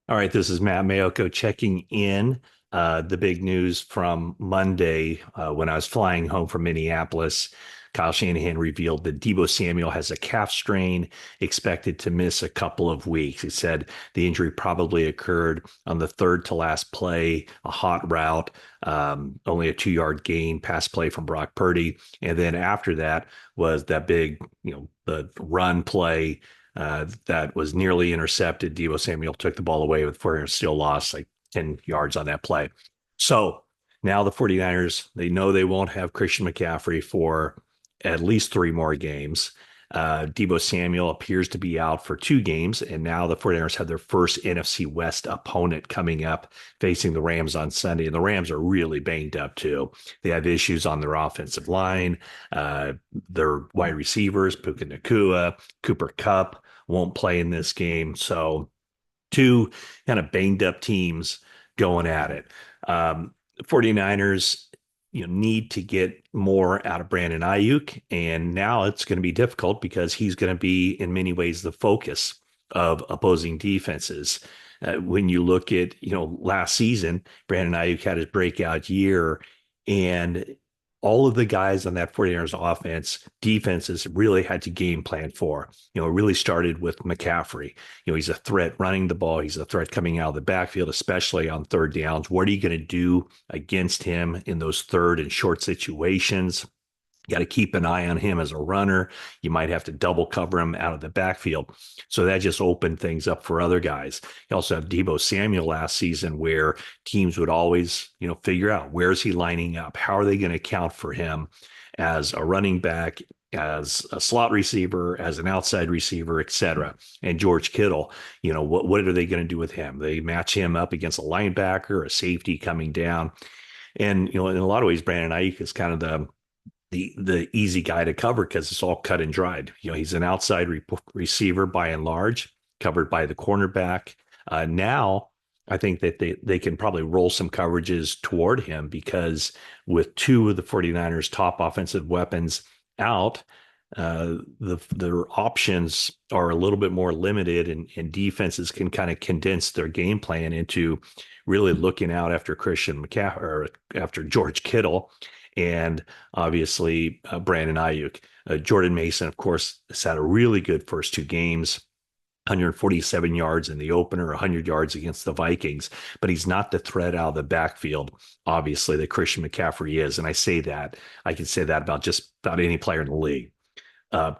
All right, this is Matt Mayoko checking in. The big news from Monday when I was flying home from Minneapolis, Kyle Shanahan revealed that Deebo Samuel has a calf strain, expected to miss a couple of weeks. He said the injury probably occurred on the third to last play, a hot route, only a 2 yard gain, pass play from Brock Purdy. And then after that was that big, the run play that was nearly intercepted. Deebo Samuel took the ball away with 4 yards, still lost like 10 yards on that play. So now the 49ers, they know they won't have Christian McCaffrey for at least three more games. Deebo Samuel appears to be out for 2 games, and now the 49ers have their first NFC West opponent coming up, facing the Rams on Sunday. And the Rams are really banged up too. They have issues on their offensive line, their wide receivers, Puka Nacua, Cooper Kupp won't play in this game. So two kind of banged up teams going at it. 49ers, need to get more out of Brandon Aiyuk. And now it's going to be difficult because he's going to be in many ways the focus of opposing defenses. When you look at, last season, Brandon Aiyuk had his breakout year, and all of the guys on that 49ers offense, defenses really had to game plan for. It really started with McCaffrey. He's a threat running the ball. He's a threat coming out of the backfield, especially on third downs. What are you going to do against him in those third and short situations? You got to keep an eye on him as a runner. You might have to double cover him out of the backfield. So that just opened things up for other guys. You also have Deebo Samuel last season where teams would always, figure out where is he lining up? How are they going to account for him as a running back, as a slot receiver, as an outside receiver, et cetera. And George Kittle, what are they going to do with him? They match him up against a linebacker, a safety coming down. And, in a lot of ways, Brandon Aiyuk is kind of the easy guy to cover because it's all cut and dried. He's an outside receiver by and large, covered by the cornerback. Now, I think that they can probably roll some coverages toward him because with two of the 49ers' top offensive weapons out, their options are a little bit more limited, and defenses can kind of condense their game plan into really looking out after Christian McCaffrey or after George Kittle and obviously Brandon Aiyuk. Jordan Mason, of course, has had a really good first 2 games. 147 yards in the opener, 100 yards against the Vikings, but he's not the threat out of the backfield, obviously, that Christian McCaffrey is. And I can say that about just about any player in the league.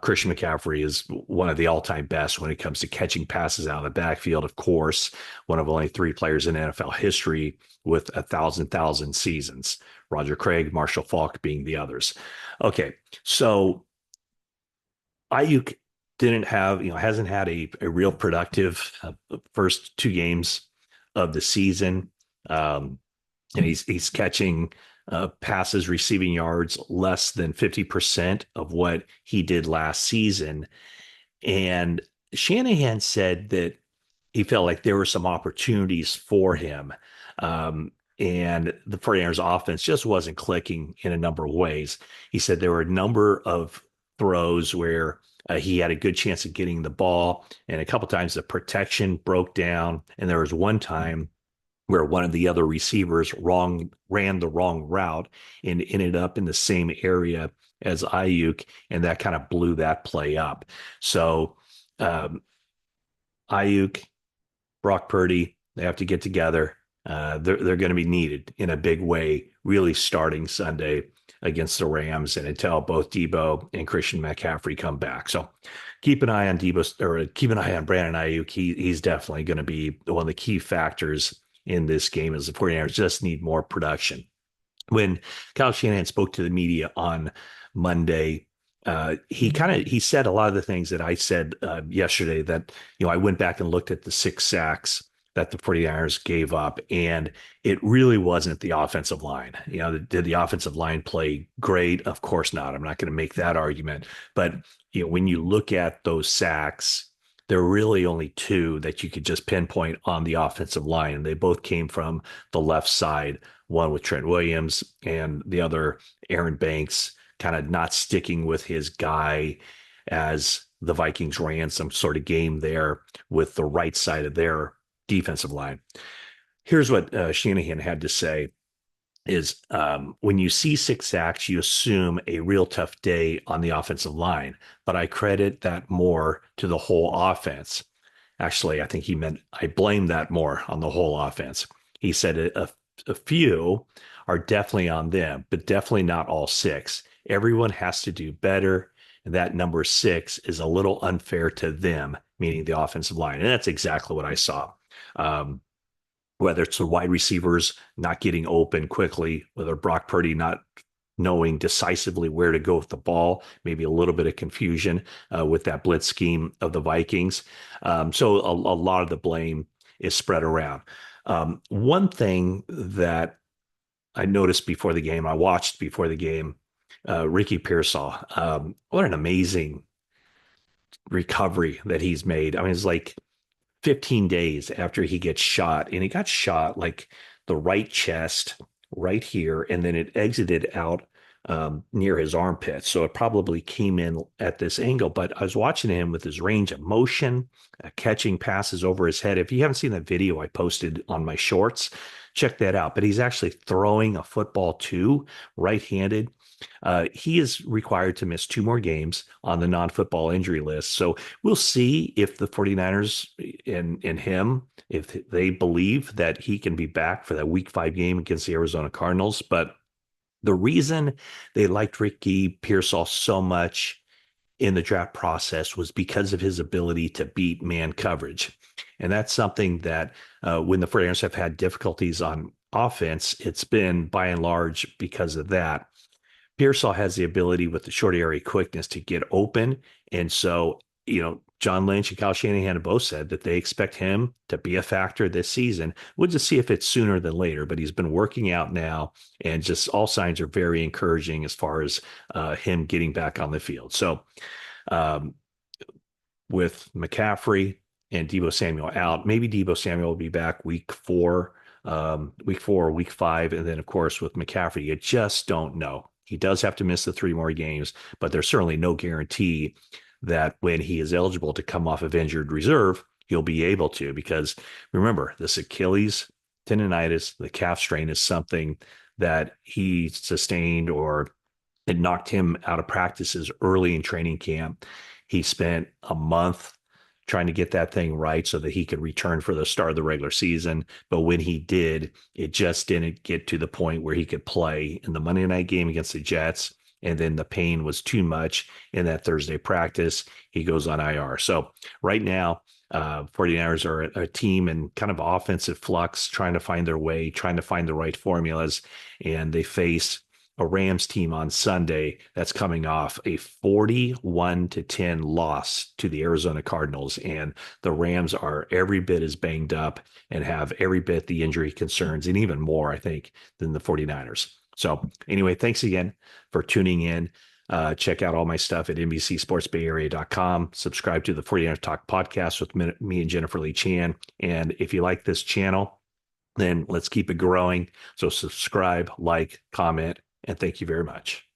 Christian McCaffrey is one of the all-time best when it comes to catching passes out of the backfield. Of course, one of only 3 players in NFL history with 1,000 seasons. Roger Craig, Marshall Faulk being the others. Okay, so Ayuk hasn't had a real productive first 2 games of the season. And he's catching passes, receiving yards less than 50% of what he did last season. And Shanahan said that he felt like there were some opportunities for him. And the 49ers offense just wasn't clicking in a number of ways. He said there were a number of throws where he had a good chance of getting the ball, and a couple times the protection broke down. And there was one time where one of the other receivers ran the wrong route and ended up in the same area as Ayuk, and that kind of blew that play up. So Ayuk, Brock Purdy, they have to get together. They're going to be needed in a big way, really starting Sunday against the Rams and until both Deebo and Christian McCaffrey come back. So keep an eye on keep an eye on Brandon Aiyuk. He's definitely going to be one of the key factors in this game as the 49ers just need more production. When Kyle Shanahan spoke to the media on Monday, he said a lot of the things that I said yesterday that, I went back and looked at the 6 sacks that the 49ers gave up, and it really wasn't the offensive line. Did the offensive line play great? Of course not. I'm not going to make that argument. But, when you look at those sacks, there are really only 2 that you could just pinpoint on the offensive line. And they both came from the left side, one with Trent Williams and the other Aaron Banks kind of not sticking with his guy as the Vikings ran some sort of game there with the right side of their defensive line. Here's what Shanahan had to say is when you see 6 sacks, you assume a real tough day on the offensive line. But I credit that more to the whole offense. Actually, I think he meant I blame that more on the whole offense. He said a few are definitely on them, but definitely not all six. Everyone has to do better. And that number six is a little unfair to them, meaning the offensive line. And that's exactly what I saw. Um, whether it's the wide receivers not getting open quickly, whether Brock Purdy not knowing decisively where to go with the ball, maybe a little bit of confusion with that blitz scheme of the Vikings. So a lot of the blame is spread around. One thing that I noticed before the game, I watched before the game, Ricky Pearsall. What an amazing recovery that he's made. I mean, it's like 15 days after he gets shot, and he got shot like the right chest right here, and then it exited out near his armpit. So it probably came in at this angle. But I was watching him with his range of motion, catching passes over his head. If you haven't seen that video I posted on my shorts, check that out. But he's actually throwing a football too, right-handed. He is required to miss 2 more games on the non-football injury list. So we'll see if the 49ers in him, if they believe that he can be back for that week 5 game against the Arizona Cardinals. But the reason they liked Ricky Pearsall so much in the draft process was because of his ability to beat man coverage. And that's something that when the 49ers have had difficulties on offense, it's been by and large because of that. Pearsall has the ability with the short area quickness to get open. And so, John Lynch and Kyle Shanahan have both said that they expect him to be a factor this season. We'll just see if it's sooner than later, but he's been working out now, and just all signs are very encouraging as far as him getting back on the field. So um, with McCaffrey and Deebo Samuel out, maybe Deebo Samuel will be back week 4 or week 5. And then, of course, with McCaffrey, you just don't know. He does have to miss the 3 more games, but there's certainly no guarantee that when he is eligible to come off of injured reserve, he'll be able to. Because remember, this Achilles tendonitis, the calf strain, is something that he sustained, or it knocked him out of practices early in training camp. He spent a month trying to get that thing right so that he could return for the start of the regular season. But when he did, it just didn't get to the point where he could play in the Monday night game against the Jets. And then the pain was too much in that Thursday practice. He goes on IR. So right now, 49ers are a team in kind of offensive flux, trying to find their way, trying to find the right formulas. And they face a Rams team on Sunday that's coming off a 41-10 loss to the Arizona Cardinals. And the Rams are every bit as banged up and have every bit the injury concerns, and even more, I think, than the 49ers. So anyway, thanks again for tuning in. Check out all my stuff at NBCSportsBayArea.com. Subscribe to the 49ers Talk podcast with me and Jennifer Lee Chan. And if you like this channel, then let's keep it growing. So subscribe, like, comment, and thank you very much.